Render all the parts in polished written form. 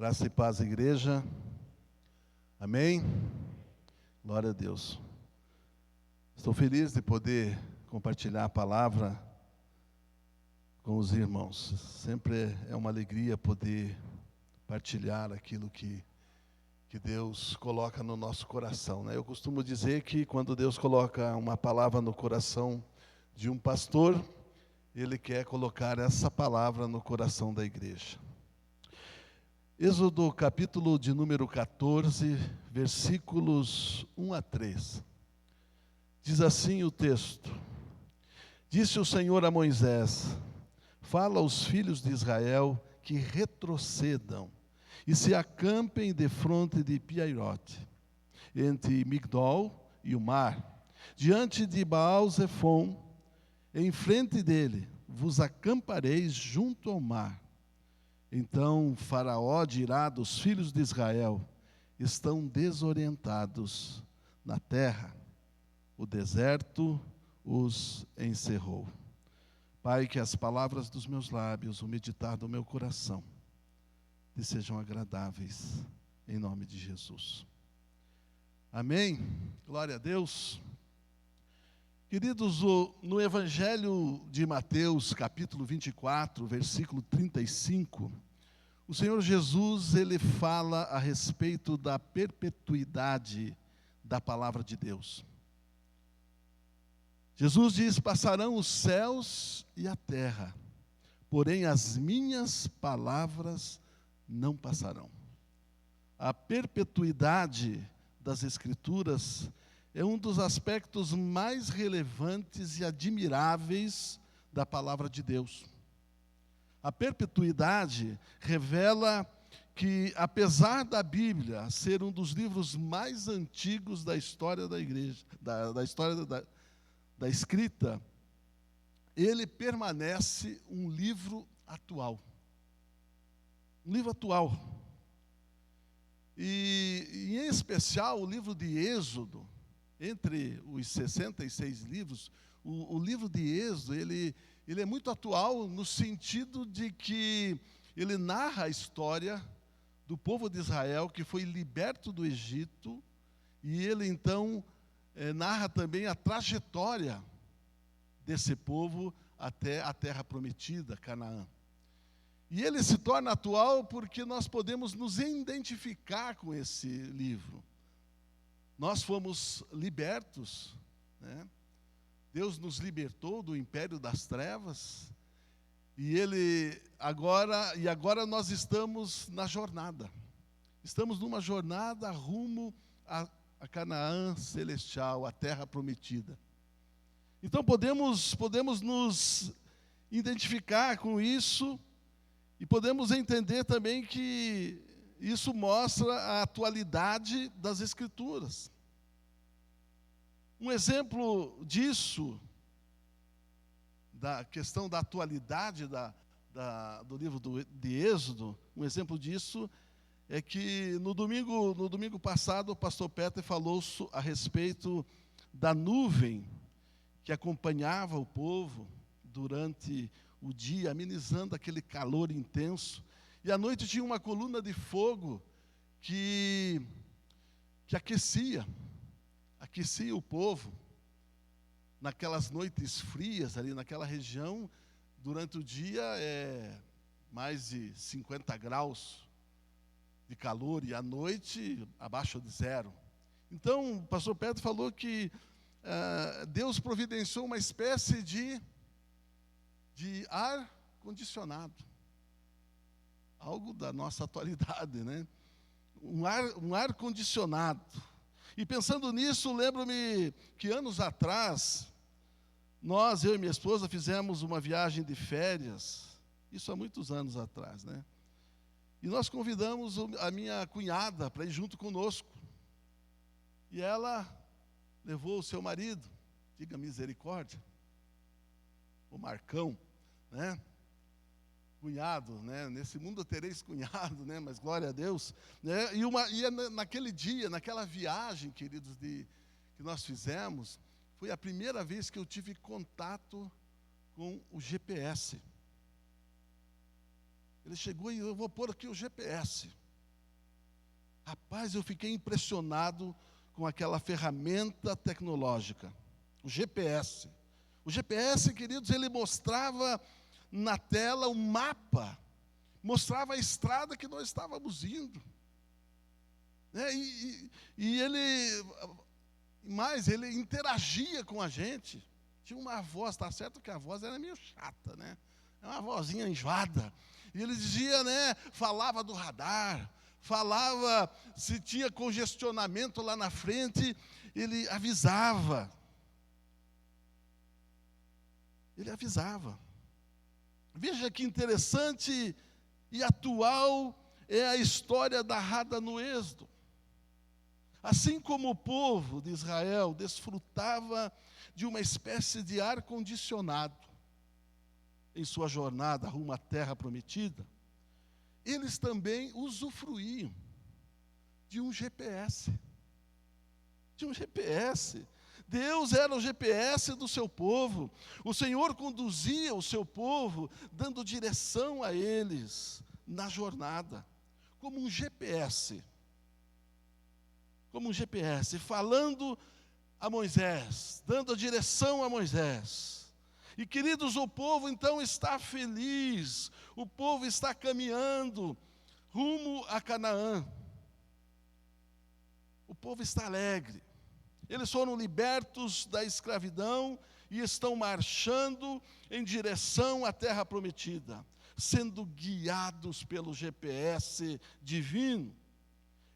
Graça e paz, igreja. Amém? Glória a Deus. Estou feliz de poder compartilhar a palavra com os irmãos. Sempre é uma alegria poder partilhar aquilo que Deus coloca no nosso coração, né? Eu costumo dizer que quando Deus coloca uma palavra no coração de um pastor, Ele quer colocar essa palavra no coração da igreja. Êxodo capítulo de número 14, versículos 1 a 3. Diz assim o texto: Disse o Senhor a Moisés: Fala aos filhos de Israel que retrocedam e se acampem defronte de Piairote, entre Migdol e o mar, diante de Baal-Zefon, em frente dele vos acampareis junto ao mar. Então Faraó dirá dos filhos de Israel: estão desorientados na terra, o deserto os encerrou. Pai, que as palavras dos meus lábios, o meditar do meu coração, te sejam agradáveis, em nome de Jesus. Amém? Glória a Deus. Queridos, no Evangelho de Mateus, capítulo 24, versículo 35, o Senhor Jesus, Ele fala a respeito da perpetuidade da palavra de Deus. Jesus diz: passarão os céus e a terra, porém as minhas palavras não passarão. A perpetuidade das Escrituras é um dos aspectos mais relevantes e admiráveis da palavra de Deus. A perpetuidade revela que, apesar da Bíblia ser um dos livros mais antigos da história da igreja, da história da escrita, ele permanece um livro atual. Um livro atual. E em especial, o livro de Êxodo, entre os 66 livros, o livro de Êxodo, ele é muito atual no sentido de que ele narra a história do povo de Israel que foi liberto do Egito, e ele então narra também a trajetória desse povo até a terra prometida, Canaã. E ele se torna atual porque nós podemos nos identificar com esse livro. Nós fomos libertos, né? Deus nos libertou do império das trevas, e agora nós estamos na jornada. Estamos numa jornada rumo a Canaã celestial, a terra prometida. Então podemos nos identificar com isso, e podemos entender também que isso mostra a atualidade das Escrituras. Um exemplo disso, da questão da atualidade do livro de Êxodo, um exemplo disso é que no domingo passado o pastor Peter falou a respeito da nuvem que acompanhava o povo durante o dia, amenizando aquele calor intenso. E à noite tinha uma coluna de fogo que aquecia o povo naquelas noites frias ali naquela região. Durante o dia mais de 50 graus de calor, e à noite abaixo de zero. Então o pastor Pedro falou que Deus providenciou uma espécie de ar condicionado, algo da nossa atualidade, né? Um ar condicionado. E pensando nisso, lembro-me que anos atrás, eu e minha esposa fizemos uma viagem de férias, isso há muitos anos atrás, né? E nós convidamos a minha cunhada para ir junto conosco. E ela levou o seu marido, diga misericórdia, o Marcão, né? Cunhado, né? Nesse mundo tereis cunhado, né? Mas glória a Deus, né? E naquele dia, naquela viagem, queridos, que nós fizemos, foi a primeira vez que eu tive contato com o GPS. Ele chegou e eu vou pôr aqui o GPS. Rapaz, eu fiquei impressionado com aquela ferramenta tecnológica, o GPS. O GPS, queridos, ele mostrava na tela um mapa, mostrava a estrada que nós estávamos indo. E ele interagia com a gente. Tinha uma voz, está certo que a voz era meio chata, né? É uma vozinha enjoada. E ele dizia, né? Falava do radar, falava se tinha congestionamento lá na frente, ele avisava. Ele avisava. Veja que interessante e atual é a história narrada no Êxodo. Assim como o povo de Israel desfrutava de uma espécie de ar-condicionado em sua jornada rumo à terra prometida, eles também usufruíam de um GPS. De um GPS. Deus era o GPS do seu povo. O Senhor conduzia o seu povo, dando direção a eles na jornada, como um GPS. Como um GPS, falando a Moisés, dando a direção a Moisés. E, queridos, o povo então está feliz, o povo está caminhando rumo a Canaã. O povo está alegre. Eles foram libertos da escravidão e estão marchando em direção à terra prometida, sendo guiados pelo GPS divino.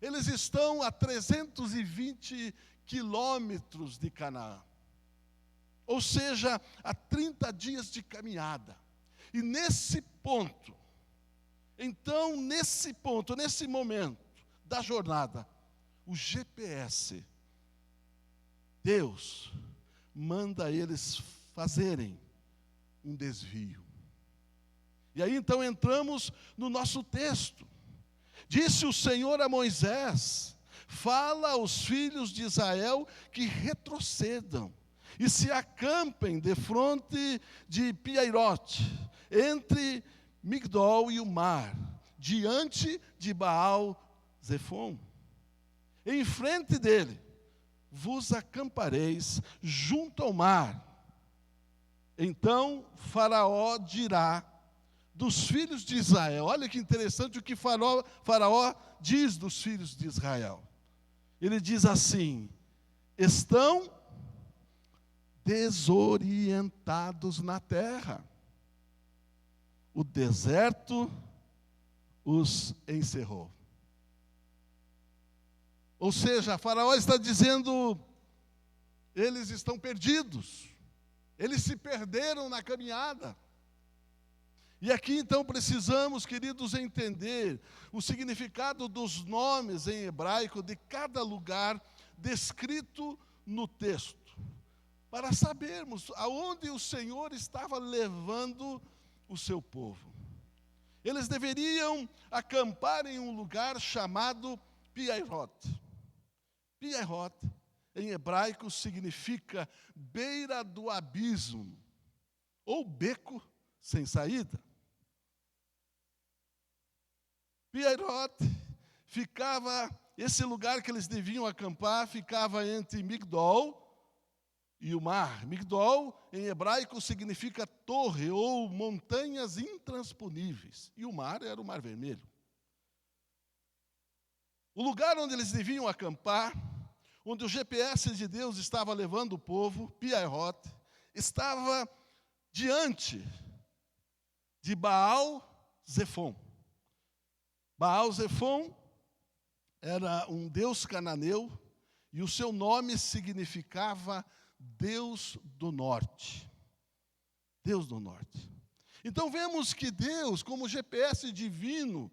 Eles estão a 320 quilômetros de Canaã, ou seja, a 30 dias de caminhada. E nesse ponto, então, nesse momento da jornada, o GPS, Deus manda eles fazerem um desvio. E aí então entramos no nosso texto. Disse o Senhor a Moisés: fala aos filhos de Israel que retrocedam e se acampem defronte de Piairote, entre Migdol e o mar, diante de Baal-Zefon. Em frente dele vos acampareis junto ao mar. Então Faraó dirá dos filhos de Israel. Olha que interessante o que Faraó diz dos filhos de Israel. Ele diz assim: estão desorientados na terra. O deserto os encerrou. Ou seja, Faraó está dizendo, eles estão perdidos. Eles se perderam na caminhada. E aqui então precisamos, queridos, entender o significado dos nomes em hebraico de cada lugar descrito no texto, para sabermos aonde o Senhor estava levando o seu povo. Eles deveriam acampar em um lugar chamado Piairote. Piairote, em hebraico, significa beira do abismo, ou beco sem saída. Piairote esse lugar que eles deviam acampar, ficava entre Migdol e o mar. Migdol, em hebraico, significa torre ou montanhas intransponíveis. E o mar era o Mar Vermelho. O lugar onde eles deviam acampar, onde o GPS de Deus estava levando o povo, Piairote, estava diante de Baal-Zefon. Baal-Zefon era um deus cananeu e o seu nome significava Deus do Norte. Deus do Norte. Então vemos que Deus, como GPS divino,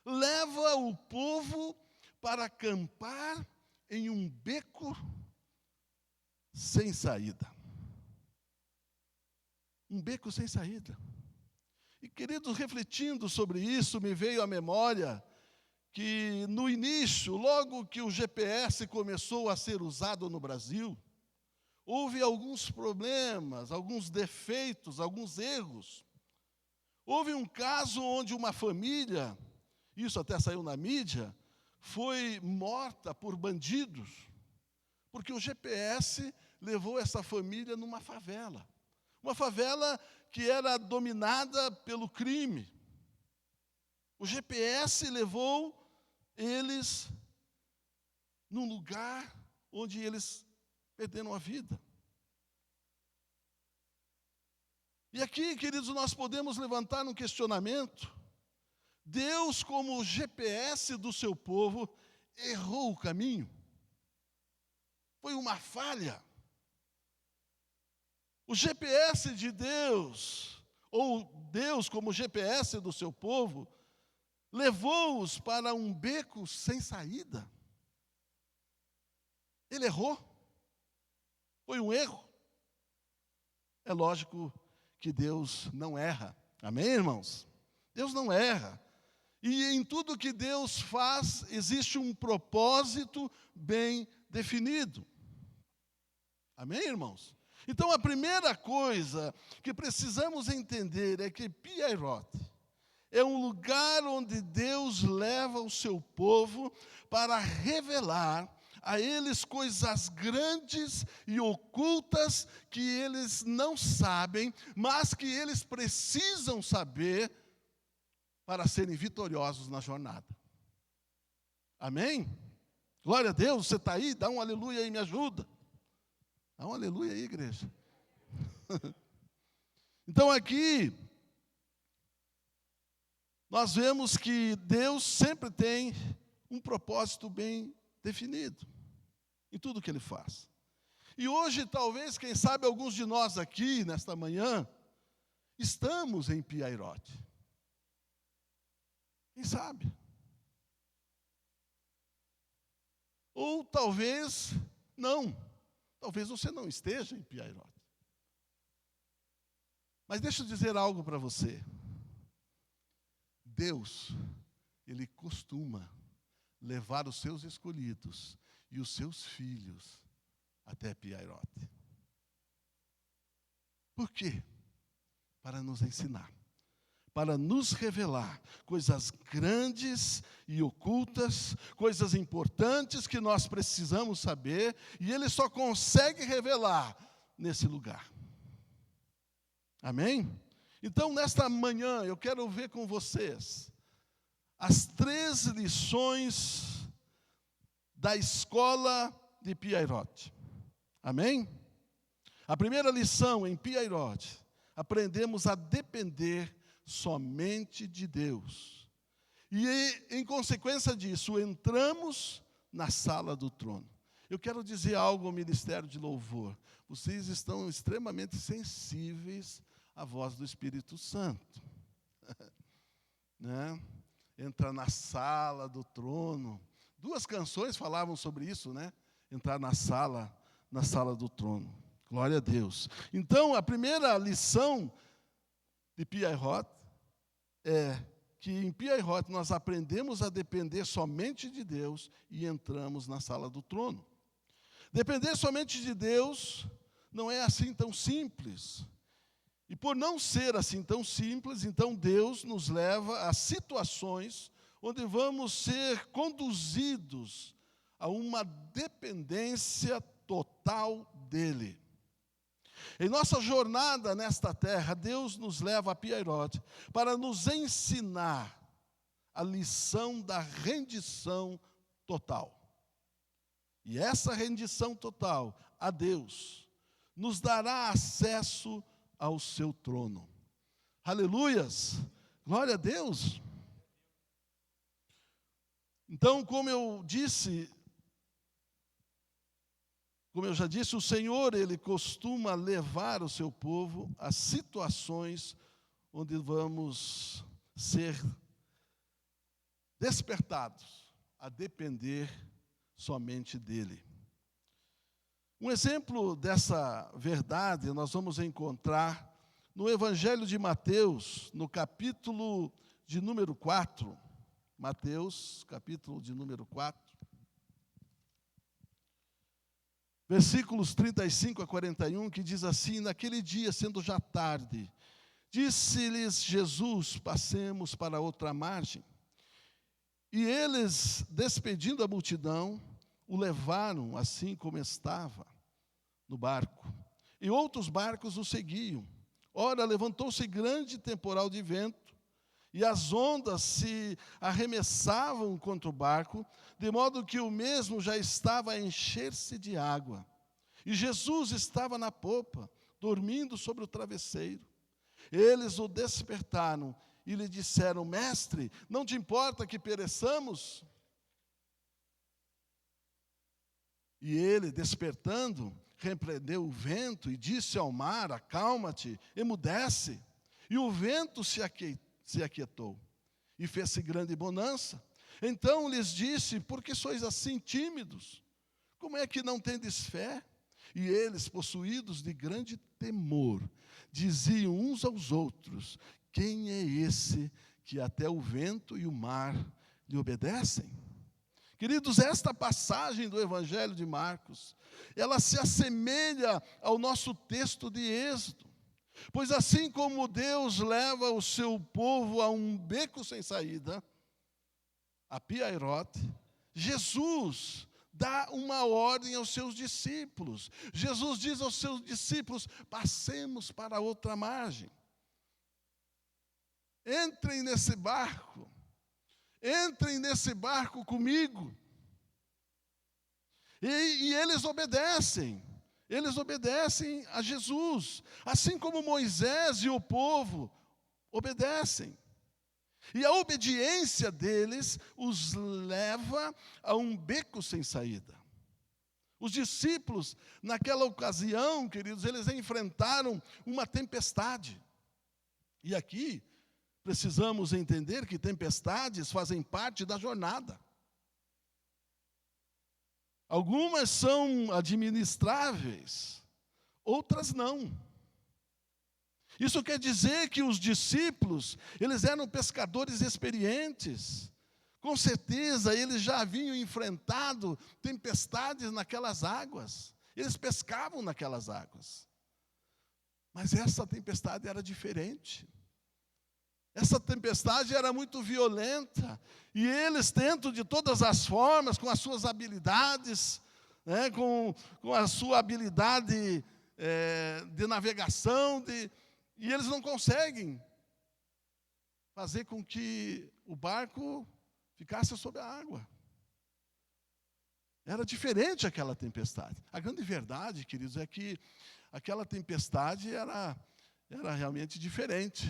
leva o povo para acampar em um beco sem saída. Um beco sem saída. E, queridos, refletindo sobre isso, me veio à memória que no início, logo que o GPS começou a ser usado no Brasil, houve alguns problemas, alguns defeitos, alguns erros. Houve um caso onde uma família, isso até saiu na mídia, foi morta por bandidos, porque o GPS levou essa família numa favela. Uma favela que era dominada pelo crime. O GPS levou eles num lugar onde eles perderam a vida. E aqui, queridos, nós podemos levantar um questionamento. Deus, como o GPS do seu povo, errou o caminho. Foi uma falha. O GPS de Deus, ou Deus como GPS do seu povo, levou-os para um beco sem saída. Ele errou. Foi um erro. É lógico que Deus não erra. Amém, irmãos? Deus não erra. E em tudo que Deus faz, existe um propósito bem definido. Amém, irmãos? Então, a primeira coisa que precisamos entender é que Pi-Hahiroth é um lugar onde Deus leva o seu povo para revelar a eles coisas grandes e ocultas que eles não sabem, mas que eles precisam saber para serem vitoriosos na jornada. Amém? Glória a Deus, você está aí? Dá um aleluia aí, me ajuda. Dá um aleluia aí, igreja. Então aqui, nós vemos que Deus sempre tem um propósito bem definido em tudo que Ele faz. E hoje, talvez, quem sabe, alguns de nós aqui, nesta manhã, estamos em Pi-Hahiroth. Quem sabe? Ou talvez não. Talvez você não esteja em Pi-Hahiroth. Mas deixa eu dizer algo para você. Deus, Ele costuma levar os seus escolhidos e os seus filhos até Pi-Hahiroth. Por quê? Para nos ensinar, para nos revelar coisas grandes e ocultas, coisas importantes que nós precisamos saber, e Ele só consegue revelar nesse lugar. Amém? Então, nesta manhã, eu quero ver com vocês as 3 lições da escola de Pi-Hahiroth. Amém? A primeira lição em Pi-Hahiroth, aprendemos a depender somente de Deus. E, em consequência disso, entramos na sala do trono. Eu quero dizer algo ao Ministério de Louvor. Vocês estão extremamente sensíveis à voz do Espírito Santo. Né? Entrar na sala do trono. 2 canções falavam sobre isso, né? Entrar na sala do trono. Glória a Deus. Então, a primeira lição de Pi-Hahiroth é que em Pi-Hahiroth nós aprendemos a depender somente de Deus e entramos na sala do trono. Depender somente de Deus não é assim tão simples. E por não ser assim tão simples, então Deus nos leva a situações onde vamos ser conduzidos a uma dependência total dEle. Em nossa jornada nesta terra, Deus nos leva a Pi-Hahiroth para nos ensinar a lição da rendição total. E essa rendição total a Deus nos dará acesso ao seu trono. Aleluias! Glória a Deus! Então, como eu já disse, o Senhor, Ele costuma levar o seu povo a situações onde vamos ser despertados a depender somente dEle. Um exemplo dessa verdade nós vamos encontrar no Evangelho de Mateus, no capítulo de número 4. Mateus, capítulo de número 4. Versículos 35 a 41, que diz assim: naquele dia, sendo já tarde, – disse-lhes Jesus, passemos para outra margem. E eles, despedindo a multidão, o levaram assim como estava no barco. E outros barcos o seguiam. Ora, levantou-se grande temporal de vento, e as ondas se arremessavam contra o barco, de modo que o mesmo já estava a encher-se de água. E Jesus estava na popa, dormindo sobre o travesseiro. Eles o despertaram e lhe disseram: Mestre, não te importa que pereçamos? E ele, despertando, repreendeu o vento e disse ao mar: Acalma-te, emudece. E o vento se aquietou, e fez-se grande bonança. Então lhes disse: Por que sois assim tímidos? Como é que não tendes fé? E eles, possuídos de grande temor, diziam uns aos outros: Quem é esse que até o vento e o mar lhe obedecem? Queridos, esta passagem do Evangelho de Marcos, ela se assemelha ao nosso texto de Êxodo. Pois assim como Deus leva o seu povo a um beco sem saída, a Pi-Hahirote, Jesus dá uma ordem aos seus discípulos. Jesus diz aos seus discípulos: passemos para a outra margem. Entrem nesse barco. Entrem nesse barco comigo. E eles obedecem. Eles obedecem a Jesus, assim como Moisés e o povo obedecem. E a obediência deles os leva a um beco sem saída. Os discípulos, naquela ocasião, queridos, eles enfrentaram uma tempestade. E aqui, precisamos entender que tempestades fazem parte da jornada. Algumas são administráveis, outras não. Isso quer dizer que os discípulos, eles eram pescadores experientes. Com certeza, eles já haviam enfrentado tempestades naquelas águas. Eles pescavam naquelas águas. Mas essa tempestade era diferente. Essa tempestade era muito violenta, e eles tentam de todas as formas, com as suas habilidades, né, com a sua habilidade de navegação, e eles não conseguem fazer com que o barco ficasse sobre a água. Era diferente aquela tempestade. A grande verdade, queridos, é que aquela tempestade era realmente diferente.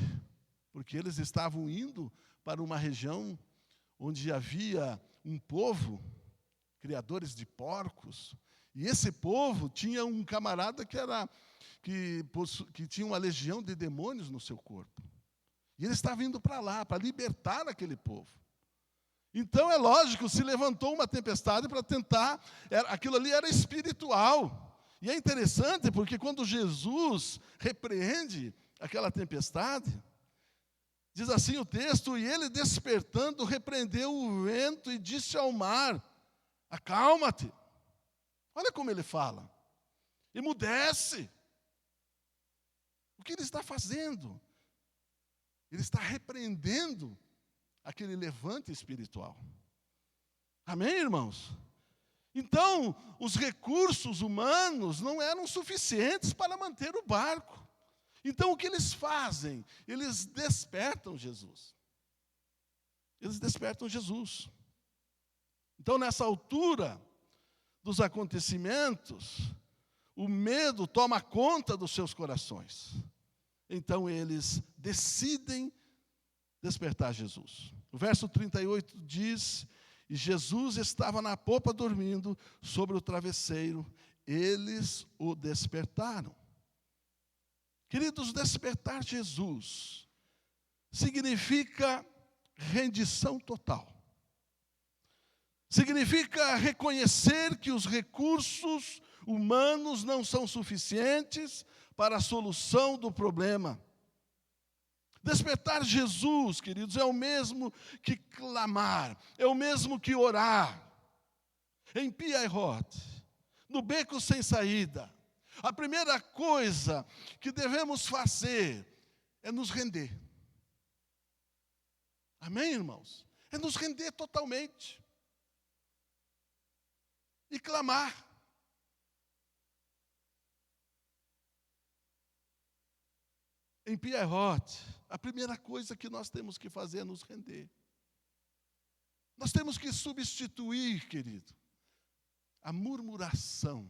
Porque eles estavam indo para uma região onde havia um povo, criadores de porcos, e esse povo tinha um camarada que tinha uma legião de demônios no seu corpo. E ele estava indo para lá, para libertar aquele povo. Então, é lógico, se levantou uma tempestade para tentar, aquilo ali era espiritual. E é interessante porque quando Jesus repreende aquela tempestade, diz assim o texto: e ele, despertando, repreendeu o vento e disse ao mar: acalma-te. Olha como ele fala. Emudece. O que ele está fazendo? Ele está repreendendo aquele levante espiritual. Amém, irmãos? Então, os recursos humanos não eram suficientes para manter o barco. Então, o que eles fazem? Eles despertam Jesus. Eles despertam Jesus. Então, nessa altura dos acontecimentos, o medo toma conta dos seus corações. Então, eles decidem despertar Jesus. O verso 38 diz: e Jesus estava na popa dormindo sobre o travesseiro. Eles o despertaram. Queridos, despertar Jesus significa rendição total. Significa reconhecer que os recursos humanos não são suficientes para a solução do problema. Despertar Jesus, queridos, é o mesmo que clamar, é o mesmo que orar. Em Pi-Hahirote, no beco sem saída, a primeira coisa que devemos fazer é nos render. Amém, irmãos? É nos render totalmente. E clamar. Em Pierrot, a primeira coisa que nós temos que fazer é nos render. Nós temos que substituir, querido, a murmuração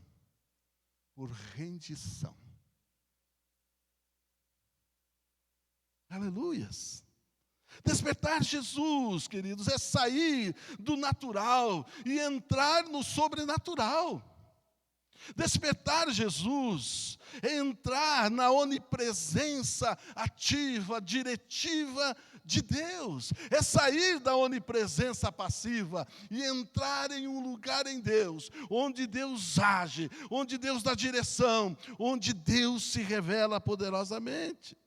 por rendição. Aleluias. Despertar Jesus, queridos, é sair do natural e entrar no sobrenatural. Despertar Jesus é entrar na onipresença ativa, diretiva de Deus. É sair da onipresença passiva e entrar em um lugar em Deus, onde Deus age, onde Deus dá direção, onde Deus se revela poderosamente.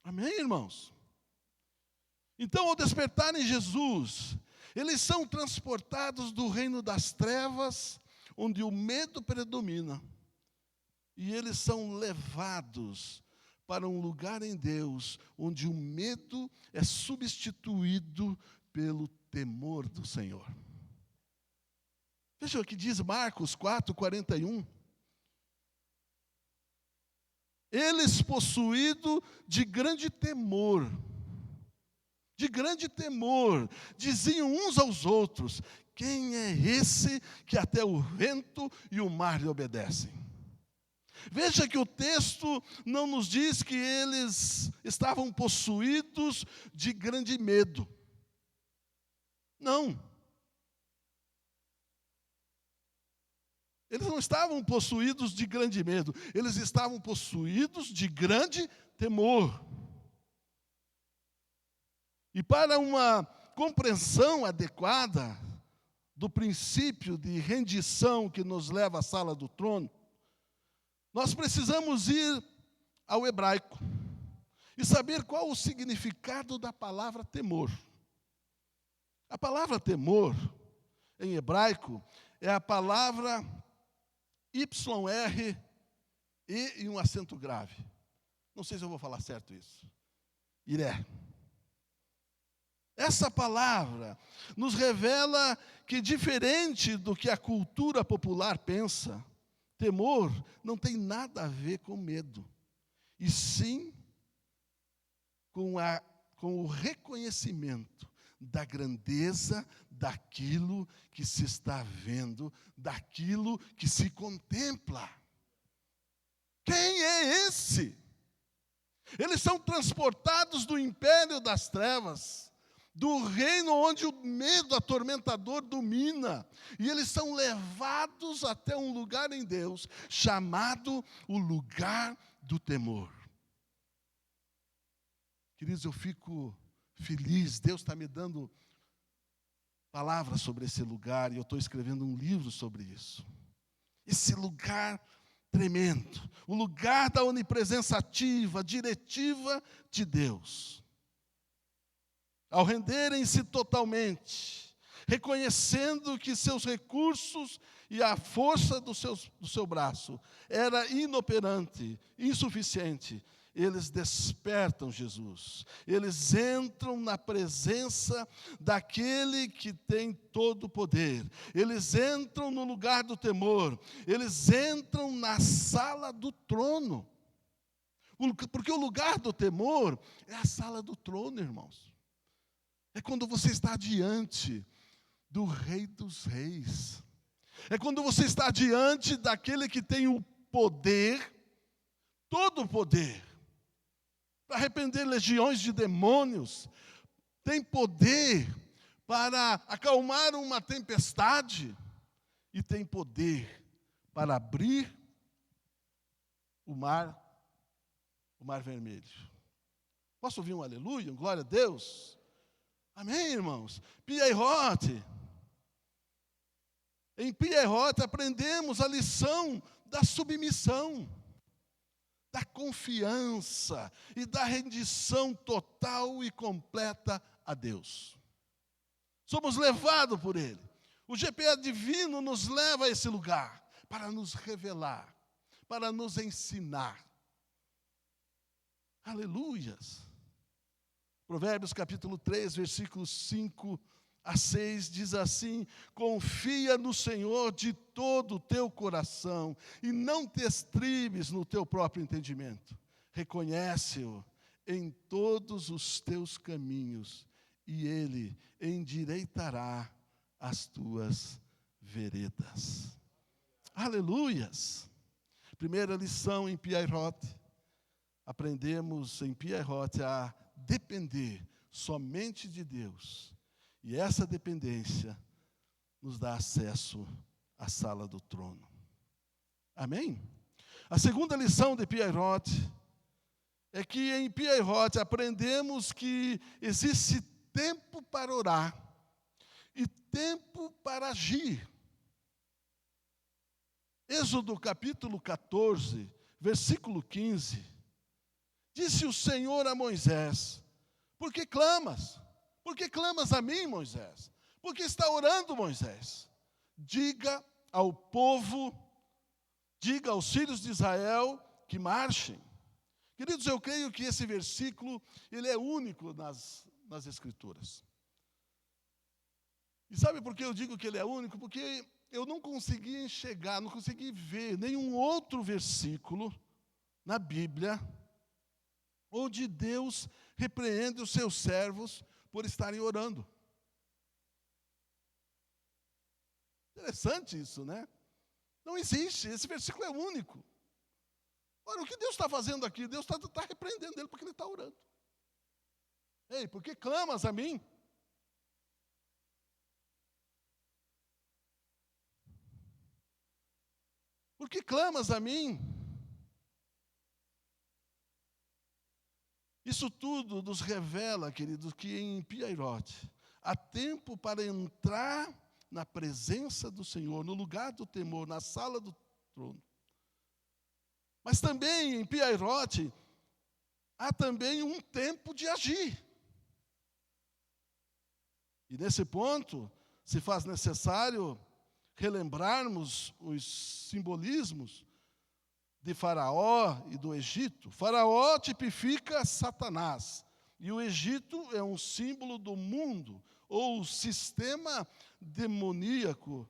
Amém, irmãos? Então, ao despertar em Jesus, eles são transportados do reino das trevas, onde o medo predomina, e eles são levados para um lugar em Deus, onde o medo é substituído pelo temor do Senhor. Veja o que diz Marcos 4:41. Eles possuídos de grande temor, diziam uns aos outros: quem é esse que até o vento e o mar lhe obedecem? Veja que o texto não nos diz que eles estavam possuídos de grande medo. Não. Eles não estavam possuídos de grande medo, eles estavam possuídos de grande temor. E para uma compreensão adequada do princípio de rendição que nos leva à sala do trono, nós precisamos ir ao hebraico e saber qual o significado da palavra temor. A palavra temor, em hebraico, é a palavra YR e um acento grave. Não sei se eu vou falar certo isso. Iré. Essa palavra nos revela que, diferente do que a cultura popular pensa, temor não tem nada a ver com medo, e sim com o reconhecimento da grandeza daquilo que se está vendo, daquilo que se contempla. Quem é esse? Eles são transportados do império das trevas, do reino onde o medo atormentador domina, e eles são levados até um lugar em Deus, chamado o lugar do temor. Queridos, eu fico feliz, Deus está me dando palavras sobre esse lugar, e eu estou escrevendo um livro sobre isso. Esse lugar tremendo, o lugar da onipresença ativa, diretiva de Deus. Ao renderem-se totalmente, reconhecendo que seus recursos e a força do seu braço era inoperante, insuficiente, eles despertam Jesus. Eles entram na presença daquele que tem todo o poder. Eles entram no lugar do temor. Eles entram na sala do trono. Porque o lugar do temor é a sala do trono, irmãos. É quando você está diante do Rei dos Reis. É quando você está diante daquele que tem o poder, todo o poder, para repreender legiões de demônios, tem poder para acalmar uma tempestade, e tem poder para abrir o mar vermelho. Posso ouvir um aleluia, um glória a Deus? Amém, irmãos? Pierrot. Em Pierrot aprendemos a lição da submissão, da confiança e da rendição total e completa a Deus. Somos levados por Ele. O GPS divino nos leva a esse lugar para nos revelar, para nos ensinar. Aleluias! Provérbios capítulo 3, versículos 5 a 6, diz assim: confia no Senhor de todo o teu coração e não te estribes no teu próprio entendimento. Reconhece-o em todos os teus caminhos e Ele endireitará as tuas veredas. Aleluias! Primeira lição em Piairot. Aprendemos em Piairot a depender somente de Deus. E essa dependência nos dá acesso à sala do trono. Amém? A segunda lição de Piairot é que em Piairot aprendemos que existe tempo para orar e tempo para agir. Êxodo capítulo 14, versículo 15. Disse o Senhor a Moisés: por que clamas? Por que clamas a mim, Moisés? Por que está orando, Moisés? Diga ao povo, diga aos filhos de Israel que marchem. Queridos, eu creio que esse versículo, ele é único nas Escrituras. E sabe por que eu digo que ele é único? Porque eu não consegui enxergar, não consegui ver nenhum outro versículo na Bíblia onde Deus repreende os seus servos por estarem orando. Interessante isso, né? Não existe, esse versículo é único. Ora, o que Deus está fazendo aqui? Deus está repreendendo ele porque ele está orando. Ei, por que clamas a mim? Por que clamas a mim? Isso tudo nos revela, queridos, que em Piairot há tempo para entrar na presença do Senhor, no lugar do temor, na sala do trono. Mas também em Piairot há também um tempo de agir. E nesse ponto se faz necessário relembrarmos os simbolismos de Faraó e do Egito. Faraó tipifica Satanás, e o Egito é um símbolo do mundo, ou sistema demoníaco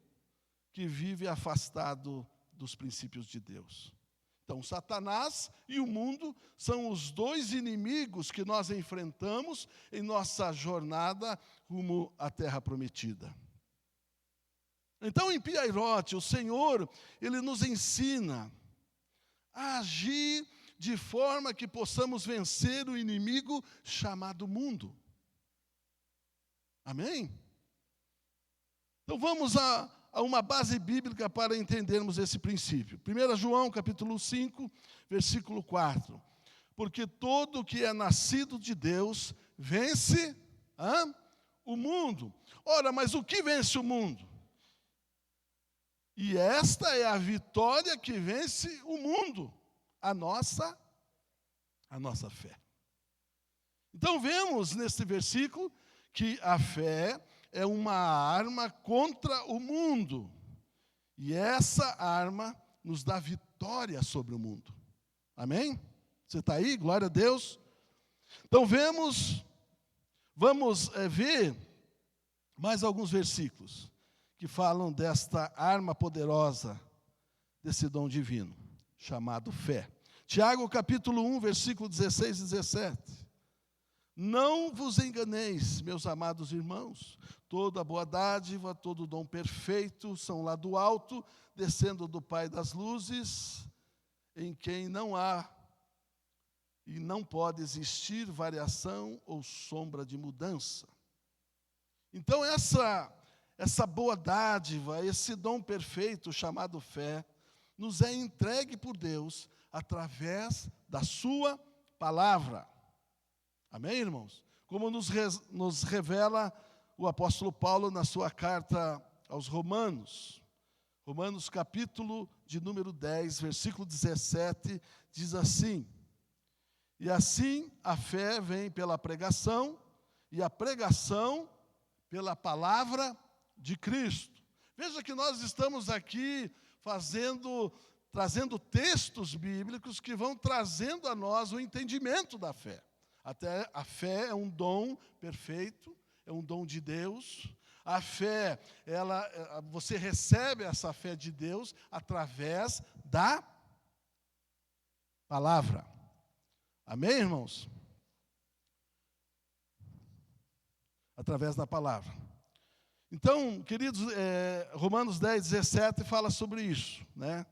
que vive afastado dos princípios de Deus. Então, Satanás e o mundo são os dois inimigos que nós enfrentamos em nossa jornada rumo à Terra Prometida. Então, em Piairot, o Senhor, Ele nos ensina a agir de forma que possamos vencer o inimigo chamado mundo. Amém? Então vamos a uma base bíblica para entendermos esse princípio. 1 João capítulo 5, versículo 4. Porque todo o que é nascido de Deus vence o mundo. Ora, mas o que vence o mundo? E esta é a vitória que vence o mundo, a nossa fé. Então vemos neste versículo que a fé é uma arma contra o mundo. E essa arma nos dá vitória sobre o mundo. Amém? Você está aí? Glória a Deus. Então vamos ver mais alguns versículos que falam desta arma poderosa, desse dom divino, chamado fé. Tiago capítulo 1, versículo 16 e 17. Não vos enganeis, meus amados irmãos, toda boa dádiva, todo dom perfeito são lá do alto, descendo do Pai das luzes, em quem não há e não pode existir variação ou sombra de mudança. Então essa boa dádiva, esse dom perfeito chamado fé, nos é entregue por Deus através da sua palavra. Amém, irmãos? Como nos revela o apóstolo Paulo na sua carta aos Romanos. Romanos capítulo de número 10, versículo 17, diz assim: e assim a fé vem pela pregação, e a pregação pela palavra de Cristo. Veja que nós estamos aqui trazendo textos bíblicos que vão trazendo a nós o entendimento da fé. Até a fé é um dom perfeito, é um dom de Deus. A fé, você recebe essa fé de Deus através da palavra. Amém, irmãos? Através da palavra. Então, queridos, Romanos 10, 17 fala sobre isso, né?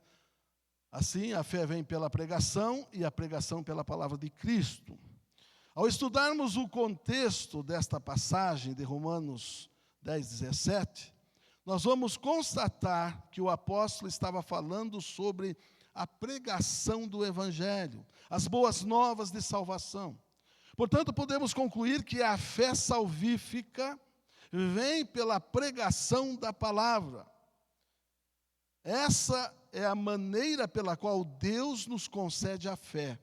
Assim, a fé vem pela pregação e a pregação pela palavra de Cristo. Ao estudarmos o contexto desta passagem de Romanos 10, 17, nós vamos constatar que o apóstolo estava falando sobre a pregação do Evangelho, as boas novas de salvação. Portanto, podemos concluir que a fé salvífica vem pela pregação da palavra. Essa é a maneira pela qual Deus nos concede a fé.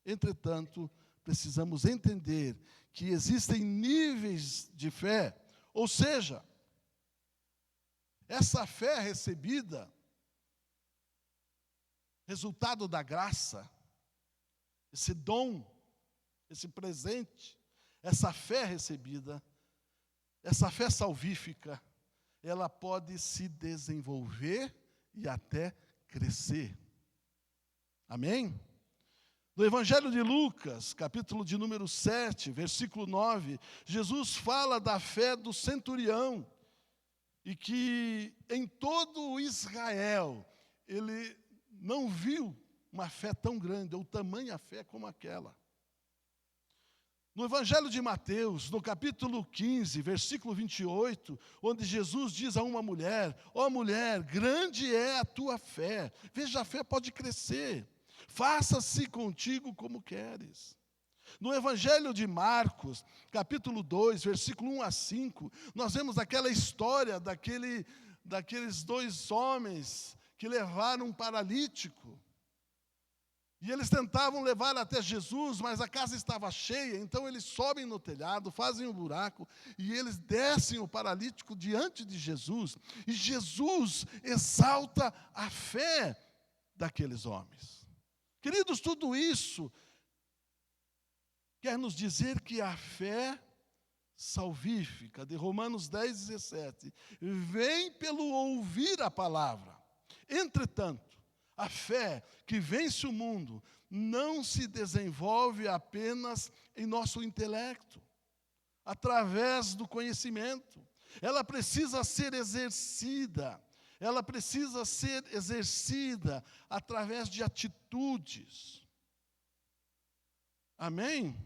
Entretanto, precisamos entender que existem níveis de fé, ou seja, essa fé recebida, resultado da graça, esse dom, esse presente, essa fé recebida, essa fé salvífica, ela pode se desenvolver e até crescer. Amém? No Evangelho de Lucas, capítulo de número 7, versículo 9, Jesus fala da fé do centurião, e que em todo Israel, ele não viu uma fé tão grande, ou tamanha fé como aquela. No Evangelho de Mateus, no capítulo 15, versículo 28, onde Jesus diz a uma mulher: ó mulher, grande é a tua fé, veja, a fé pode crescer, faça-se contigo como queres. No Evangelho de Marcos, capítulo 2, versículo 1 a 5, nós vemos aquela história daqueles dois homens que levaram um paralítico. E eles tentavam levar até Jesus, mas a casa estava cheia, então eles sobem no telhado, fazem um buraco, e eles descem o paralítico diante de Jesus, e Jesus exalta a fé daqueles homens. Queridos, tudo isso quer nos dizer que a fé salvífica, de Romanos 10, 17, vem pelo ouvir a palavra. Entretanto, a fé que vence o mundo não se desenvolve apenas em nosso intelecto, através do conhecimento. Ela precisa ser exercida. Ela precisa ser exercida através de atitudes. Amém?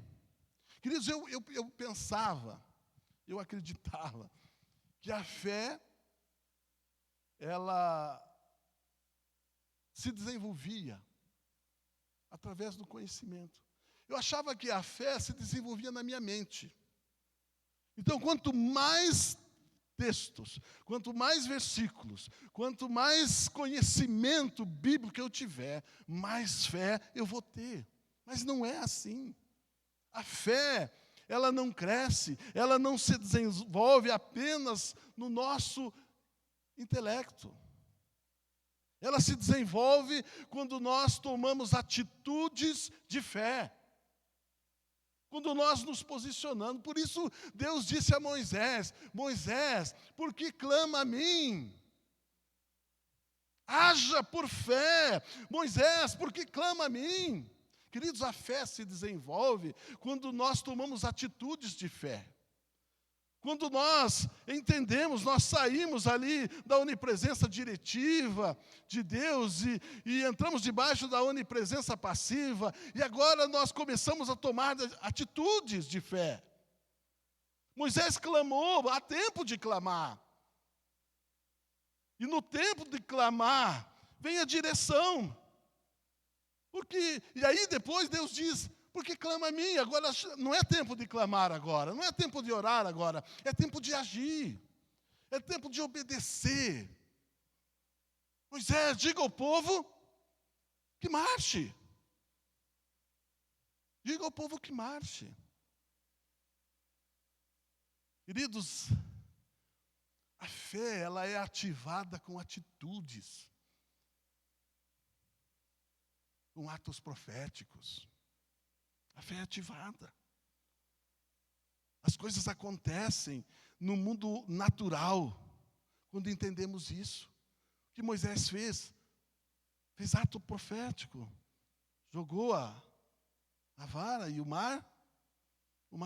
Queridos, eu pensava, eu acreditava que a fé, ela se desenvolvia através do conhecimento. Eu achava que a fé se desenvolvia na minha mente. Então, quanto mais textos, quanto mais versículos, quanto mais conhecimento bíblico eu tiver, mais fé eu vou ter. Mas não é assim. A fé, ela não cresce, ela não se desenvolve apenas no nosso intelecto. Ela se desenvolve quando nós tomamos atitudes de fé. Quando nós nos posicionamos. Por isso, Deus disse a Moisés: Moisés, por que clama a mim? Haja por fé. Moisés, por que clama a mim? Queridos, a fé se desenvolve quando nós tomamos atitudes de fé. Quando nós entendemos, nós saímos ali da onipresença diretiva de Deus e entramos debaixo da onipresença passiva, e agora nós começamos a tomar atitudes de fé. Moisés clamou, há tempo de clamar. E no tempo de clamar, vem a direção. E aí depois Deus diz: porque clama a mim, agora não é tempo de clamar agora, não é tempo de orar agora, é tempo de agir, é tempo de obedecer. Moisés, diga ao povo que marche. Diga ao povo que marche. Queridos, a fé, ela é ativada com atitudes, com atos proféticos. A fé é ativada. As coisas acontecem no mundo natural, quando entendemos isso. O que Moisés fez? Fez ato profético. Jogou a vara e o mar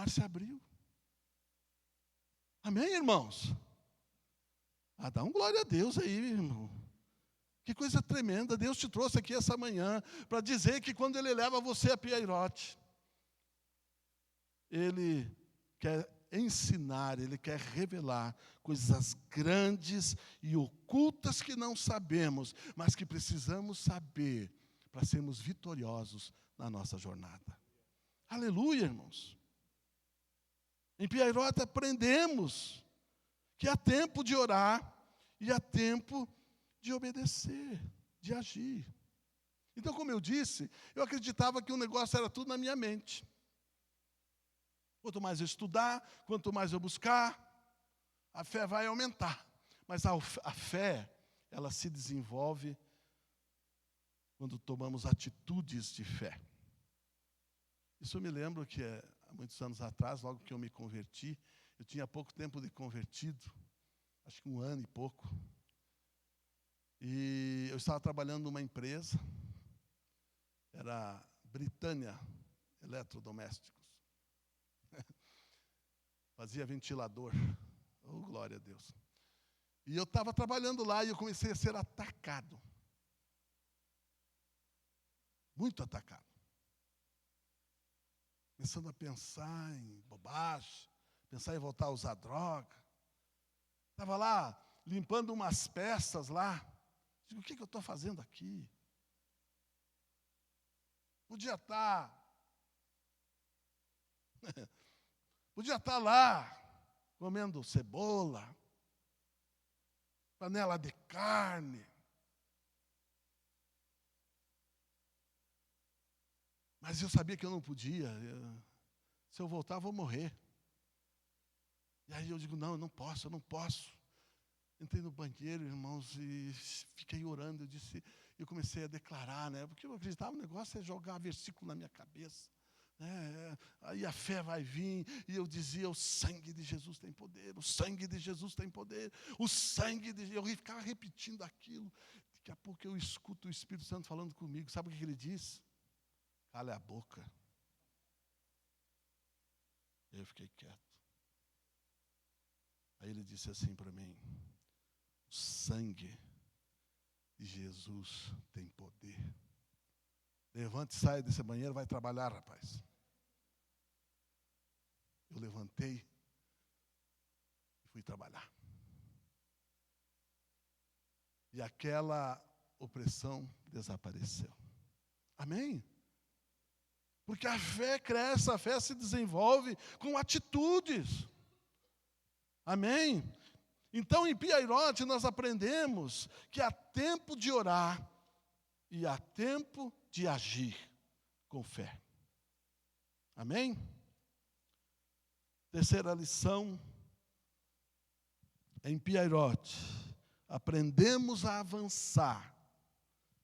se abriu. Amém, irmãos? Dá um glória a Deus aí, irmão. Que coisa tremenda. Deus te trouxe aqui essa manhã para dizer que quando Ele leva você a Piairote, Ele quer ensinar, Ele quer revelar coisas grandes e ocultas que não sabemos, mas que precisamos saber para sermos vitoriosos na nossa jornada. Aleluia, irmãos. Em Piairote aprendemos que há tempo de orar e há tempo de obedecer, de agir. Então, como eu disse, eu acreditava que o negócio era tudo na minha mente. Quanto mais eu estudar, quanto mais eu buscar, a fé vai aumentar. Mas a fé, ela se desenvolve quando tomamos atitudes de fé. Isso eu me lembro que há muitos anos atrás, logo que eu me converti, eu tinha pouco tempo de convertido, acho que 1 ano e pouco. E eu estava trabalhando numa empresa, era Britânia Eletrodomésticos. Fazia ventilador. Oh, glória a Deus. E eu estava trabalhando lá e eu comecei a ser atacado. Muito atacado. Começando a pensar em bobagem, pensar em voltar a usar droga. Estava lá, limpando umas peças lá. Digo, o que eu estou fazendo aqui? Podia estar lá, comendo cebola, panela de carne. Mas eu sabia que eu não podia. Se eu voltar, eu vou morrer. E aí eu digo, não, eu não posso. Entrei no banheiro, irmãos, e fiquei orando. Eu comecei a declarar, né? Porque eu acreditava, o negócio é jogar versículo na minha cabeça. Aí a fé vai vir, e eu dizia, o sangue de Jesus tem poder, o sangue de Jesus tem poder, o sangue de Jesus. Eu ficava repetindo aquilo. Daqui a pouco eu escuto o Espírito Santo falando comigo. Sabe o que ele diz? Cala a boca. Eu fiquei quieto. Aí ele disse assim para mim, o sangue de Jesus tem poder. Levante e saia desse banheiro, vai trabalhar, rapaz. Eu levantei e fui trabalhar. E aquela opressão desapareceu. Amém? Porque a fé cresce, a fé se desenvolve com atitudes. Amém? Então, em Piairote, nós aprendemos que há tempo de orar e há tempo de agir com fé. Amém? Terceira lição, em Piairote, aprendemos a avançar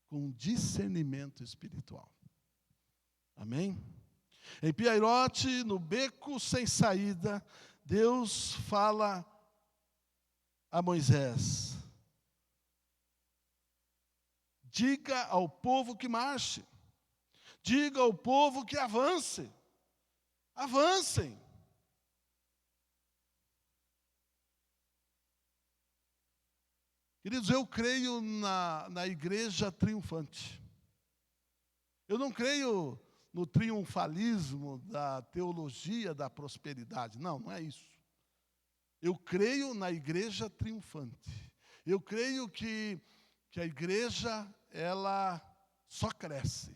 com discernimento espiritual. Amém? Em Piairote, no beco sem saída, Deus fala a Moisés: diga ao povo que marche, diga ao povo que avance, avancem. Queridos, eu creio na igreja triunfante. Eu não creio no triunfalismo da teologia da prosperidade. Não, não é isso. Eu creio na igreja triunfante. Eu creio que a igreja, ela só cresce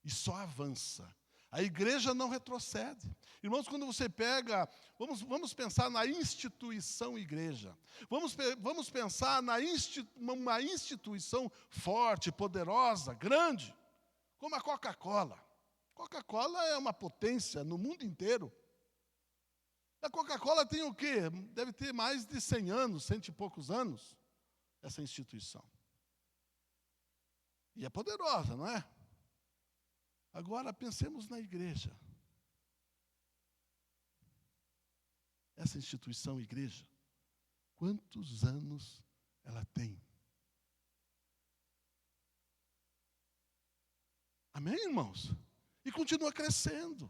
e só avança. A igreja não retrocede. Irmãos, quando você pega, vamos pensar na instituição igreja. Vamos pensar numa instituição forte, poderosa, grande, como a Coca-Cola. Coca-Cola é uma potência no mundo inteiro. A Coca-Cola tem o quê? Deve ter mais de 100 anos, 100 e poucos anos, essa instituição. E é poderosa, não é? Agora pensemos na igreja. essa instituição igreja, quantos anos ela tem? Amém, irmãos? E continua crescendo.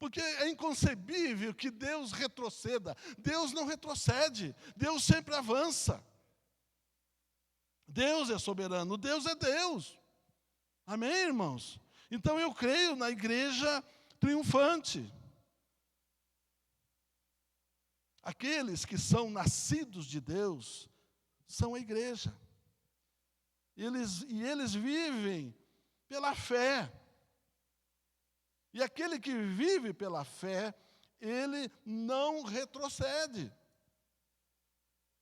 Porque é inconcebível que Deus retroceda. Deus não retrocede. Deus sempre avança. Deus é soberano. Deus é Deus. Amém, irmãos? Então eu creio na igreja triunfante. Aqueles que são nascidos de Deus são a igreja. Eles vivem pela fé. E aquele que vive pela fé, ele não retrocede.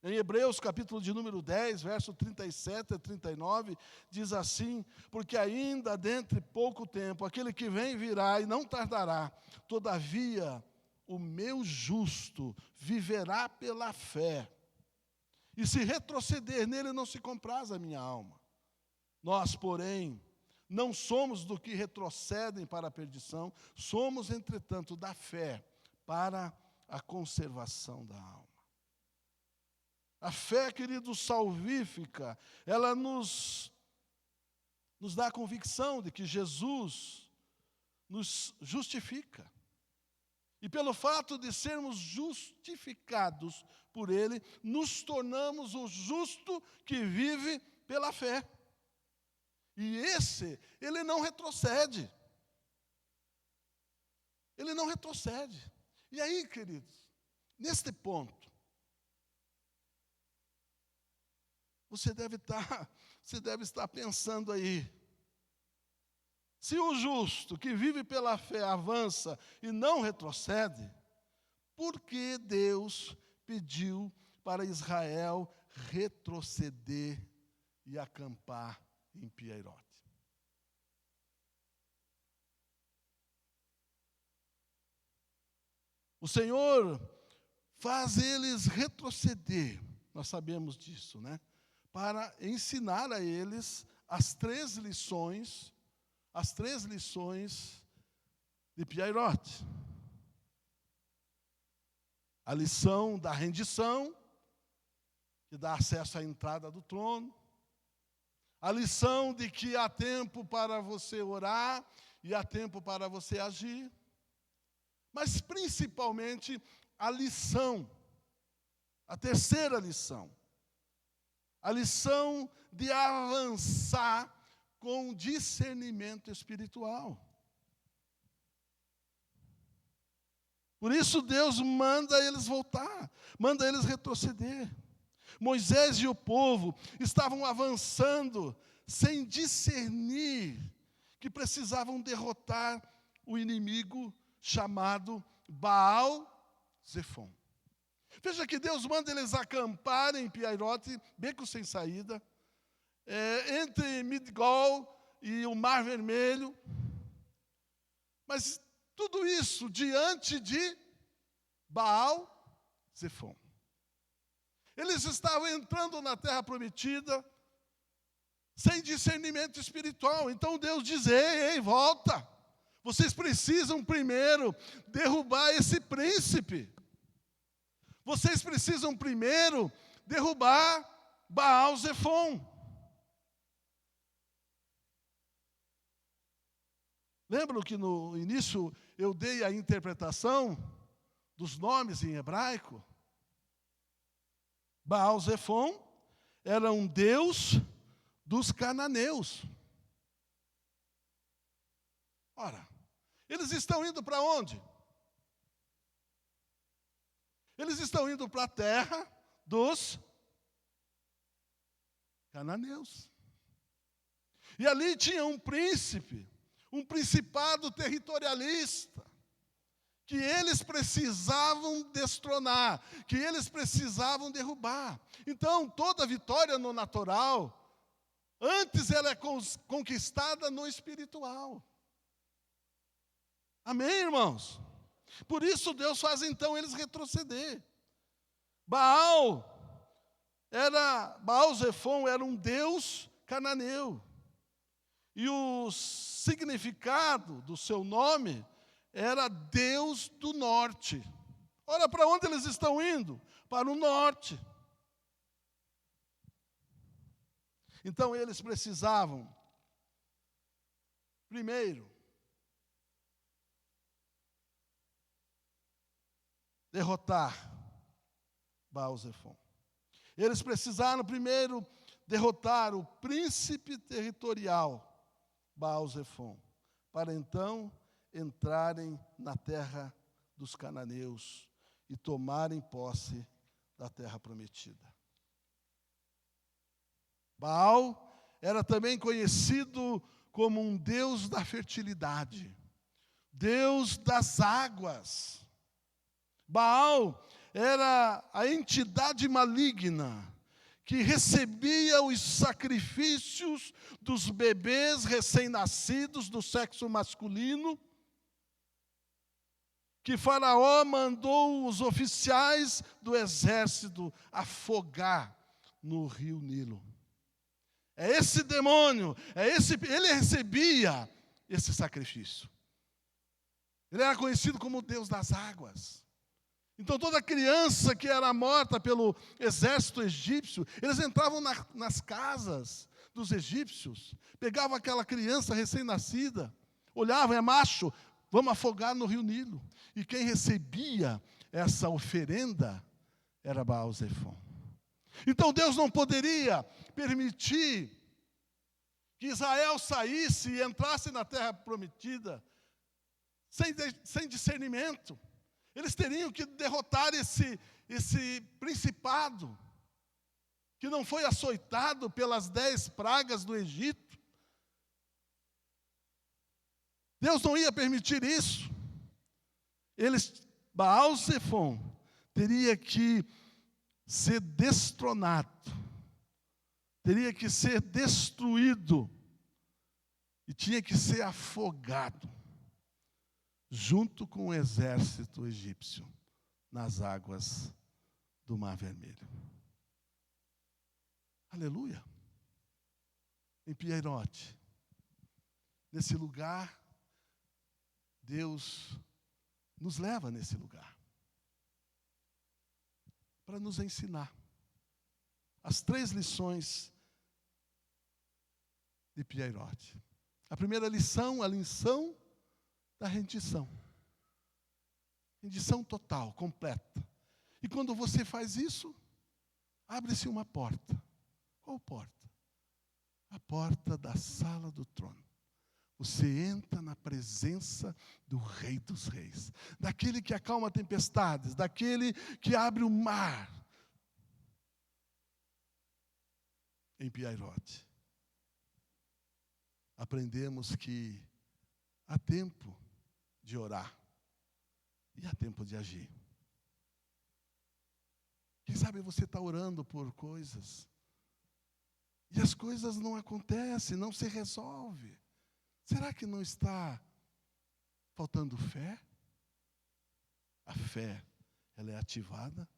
Em Hebreus, capítulo de número 10, verso 37 a 39, diz assim: porque ainda dentre pouco tempo, aquele que vem virá e não tardará, todavia o meu justo viverá pela fé. E se retroceder nele, não se compraz a minha alma. Nós, porém, não somos do que retrocedem para a perdição, somos, entretanto, da fé para a conservação da alma. A fé, querido, salvífica, ela nos dá a convicção de que Jesus nos justifica. E pelo fato de sermos justificados por Ele, nos tornamos o justo que vive pela fé. E ele não retrocede. Ele não retrocede. E aí, queridos, neste ponto, você deve estar pensando aí, se o justo que vive pela fé avança e não retrocede, por que Deus pediu para Israel retroceder e acampar em Piairote? O Senhor faz eles retroceder, nós sabemos disso, né? Para ensinar a eles as três lições de Piairote. A lição da rendição, que dá acesso à entrada do trono. A lição de que há tempo para você orar e há tempo para você agir. Mas principalmente a terceira lição. A lição de avançar com discernimento espiritual. Por isso Deus manda eles voltar, manda eles retroceder. Moisés e o povo estavam avançando sem discernir que precisavam derrotar o inimigo chamado Baal-Zefon. Veja que Deus manda eles acamparem em Piairote, beco sem saída, entre Midgol e o Mar Vermelho. Mas tudo isso diante de Baal-Zefon. Eles estavam entrando na terra prometida sem discernimento espiritual. Então Deus diz: ei, volta. Vocês precisam primeiro derrubar esse príncipe. Vocês precisam primeiro derrubar Baal-Zefon. Lembram que no início eu dei a interpretação dos nomes em hebraico? Baal-Zefon era um deus dos cananeus. Ora, eles estão indo para onde? Eles estão indo para a terra dos cananeus. E ali tinha um príncipe, um principado territorialista, que eles precisavam destronar, que eles precisavam derrubar. Então, toda vitória no natural, antes ela é conquistada no espiritual. Amém, irmãos? Por isso Deus faz então eles retroceder. Baal-Zefon era um deus cananeu. E o significado do seu nome era Deus do Norte. Ora, para onde eles estão indo? Para o norte. Então eles precisavam, primeiro, derrotar Baal-Zefon. Eles precisaram primeiro derrotar o príncipe territorial Baal-Zefon, para então entrarem na terra dos cananeus e tomarem posse da terra prometida. Baal era também conhecido como um deus da fertilidade, deus das águas. Baal era a entidade maligna que recebia os sacrifícios dos bebês recém-nascidos do sexo masculino, que Faraó mandou os oficiais do exército afogar no rio Nilo. É esse demônio, ele recebia esse sacrifício. Ele era conhecido como o Deus das águas. Então toda criança que era morta pelo exército egípcio, eles entravam nas casas dos egípcios, pegavam aquela criança recém-nascida, olhavam, é macho, vamos afogar no rio Nilo. E quem recebia essa oferenda era Baal-Zefon. Então Deus não poderia permitir que Israel saísse e entrasse na terra prometida sem discernimento. Eles teriam que derrotar esse principado que não foi açoitado pelas 10 pragas do Egito. Deus não ia permitir isso. Baal-Zefon teria que ser destronado, teria que ser destruído e tinha que ser afogado junto com o exército egípcio nas águas do Mar Vermelho. Aleluia! Em Piairote, nesse lugar, Deus nos leva nesse lugar para nos ensinar as 3 lições de Piairote. A primeira lição, a lição da rendição. Rendição total, completa. E quando você faz isso, abre-se uma porta. Qual porta? A porta da sala do trono. Você entra na presença do Rei dos Reis, daquele que acalma tempestades, daquele que abre o mar. Em Piairote, aprendemos que há tempo de orar e há tempo de agir. Quem sabe você está orando por coisas e as coisas não acontecem, não se resolvem. Será que não está faltando fé? A fé, ela é ativada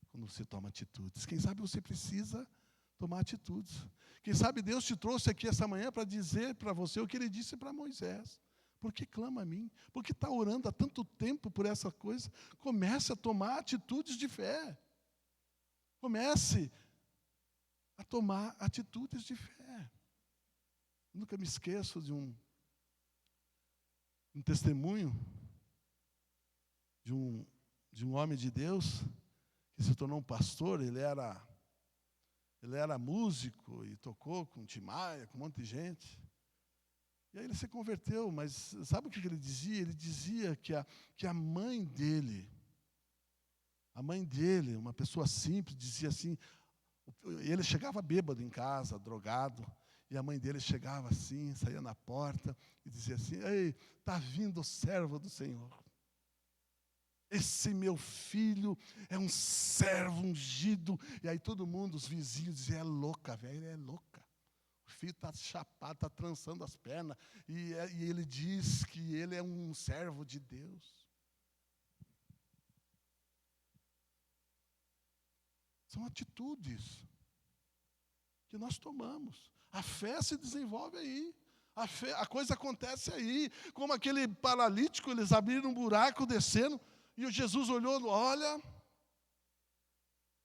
quando você toma atitudes. Quem sabe você precisa tomar atitudes. Quem sabe Deus te trouxe aqui essa manhã para dizer para você o que Ele disse para Moisés. Por que clama a mim? Por que está orando há tanto tempo por essa coisa? Comece a tomar atitudes de fé. Comece a tomar atitudes de fé. Nunca me esqueço de um testemunho de um homem de Deus que se tornou um pastor. Ele era músico e tocou com Tim Maia, com um monte de gente. E aí ele se converteu, mas sabe o que ele dizia? Ele dizia que a mãe dele, uma pessoa simples, dizia assim, ele chegava bêbado em casa, drogado, e a mãe dele chegava assim, saía na porta e dizia assim: ei, está vindo o servo do Senhor. Esse meu filho é um servo ungido. E aí todo mundo, os vizinhos, diziam: é louca, velho, é louca. O filho está chapado, está trançando as pernas. E ele diz que ele é um servo de Deus. São atitudes que nós tomamos. A fé se desenvolve aí. A coisa acontece aí. Como aquele paralítico, eles abriram um buraco descendo, E o Jesus olhou, olha,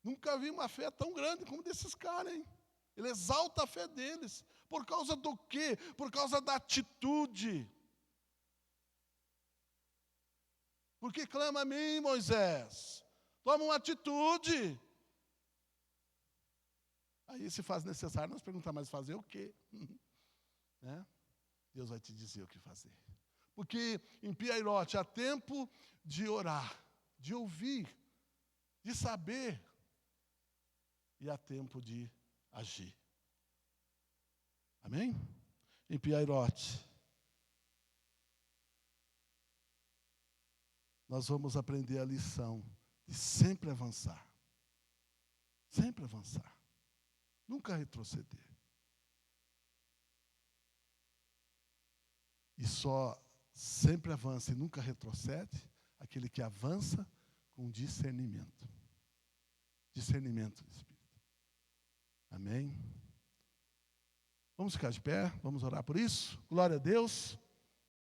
nunca vi uma fé tão grande como desses caras, hein? Ele exalta a fé deles. Por causa do quê? Por causa da atitude. Porque clama a mim, Moisés. Toma uma atitude. Aí, se faz necessário, nós perguntamos, mas fazer o quê? Né? Deus vai te dizer o que fazer. Porque em Piairote há tempo de orar, de ouvir, de saber, e há tempo de agir. Amém? Em Piairote, nós vamos aprender a lição de sempre avançar. Sempre avançar. Nunca retroceder. E só sempre avança e nunca retrocede aquele que avança com discernimento. Discernimento do Espírito. Amém? Vamos ficar de pé, vamos orar por isso. Glória a Deus.